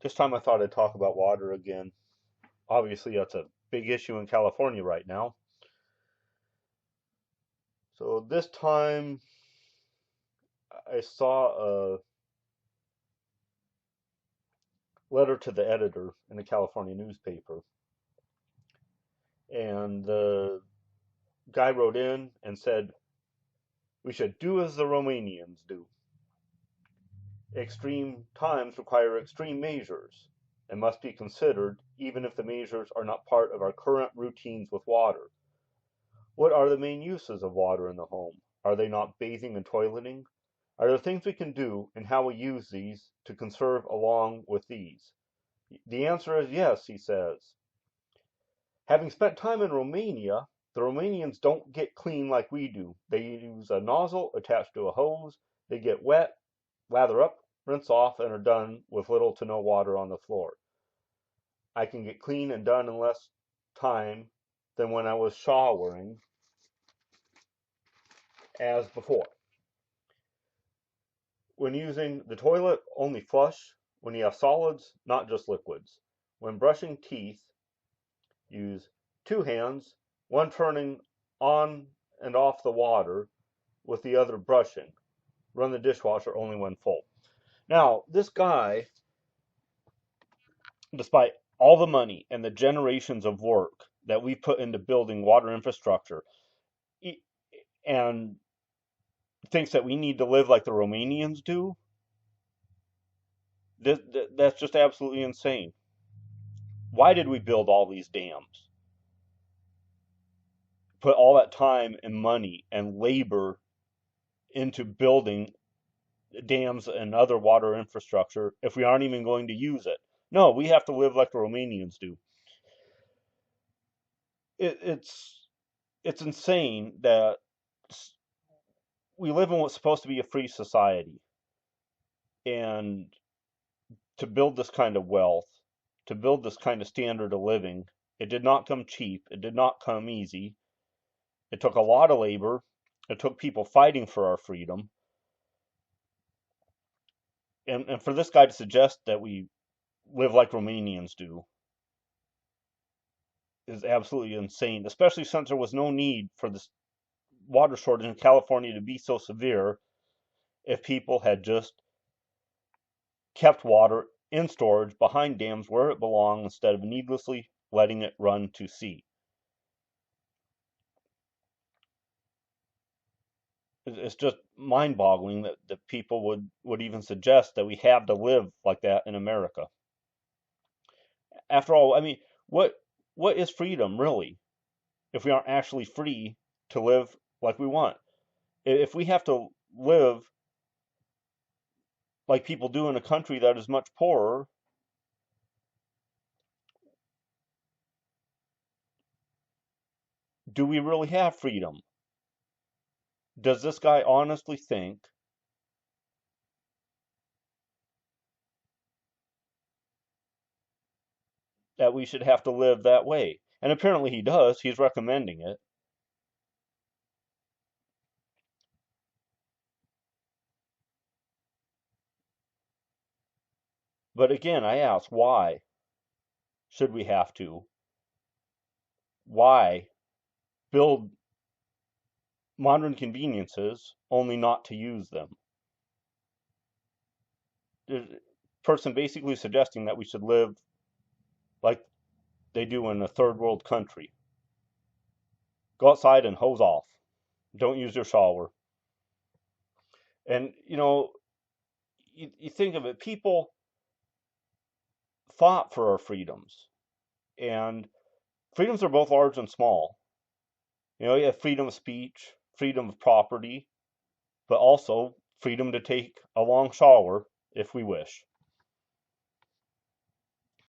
This time I thought I'd talk about water again. Obviously, that's a big issue in California right now. So this time I saw a letter to the editor in a California newspaper, and the guy wrote in and said, "We should do as the Romanians do. Extreme times require extreme measures and must be considered even if the measures are not part of our current routines with water. What are the main uses of water in the home? Are they not bathing and toileting? Are there things we can do and how we use these to conserve along with these?" The answer is yes, he says. Having spent time in Romania, the Romanians don't get clean like we do. They use a nozzle attached to a hose, they get wet, lather up, rinse off, and are done with little to no water on the floor. I can get clean and done in less time than when I was showering as before. When using the toilet, only flush when you have solids, not just liquids. When brushing teeth, use two hands, one turning on and off the water with the other brushing. Run the dishwasher only when full. Now, this guy, despite all the money and the generations of work that we put into building water infrastructure, and thinks that we need to live like the Romanians do, that's just absolutely insane. Why did we build all these dams? Put all that time and money and labor into building dams and other water infrastructure if we aren't even going to use it? No, we have to live like the Romanians do. It's insane that we live in what's supposed to be a free society, and to build this kind of wealth, to build this kind of standard of living, it did not come cheap. It did not come easy. It took a lot of labor. It took people fighting for our freedom. And for this guy to suggest that we live like Romanians do is absolutely insane, especially since there was no need for this water shortage in California to be so severe if people had just kept water in storage behind dams where it belonged instead of needlessly letting it run to sea. It's just mind-boggling that people would even suggest that we have to live like that in America. After all, I mean, what is freedom really if we aren't actually free to live like we want? If we have to live like people do in a country that is much poorer, do we really have freedom? Does this guy honestly think that we should have to live that way? And apparently he does. He's recommending it. But again, I ask, why should we have to? Why build modern conveniences only not to use them? There's a person basically suggesting that we should live like they do in a third world country. Go outside and hose off. Don't use your shower. And you think of it, people fought for our freedoms, and freedoms are both large and small. You have freedom of speech, freedom of property, but also freedom to take a long shower if we wish.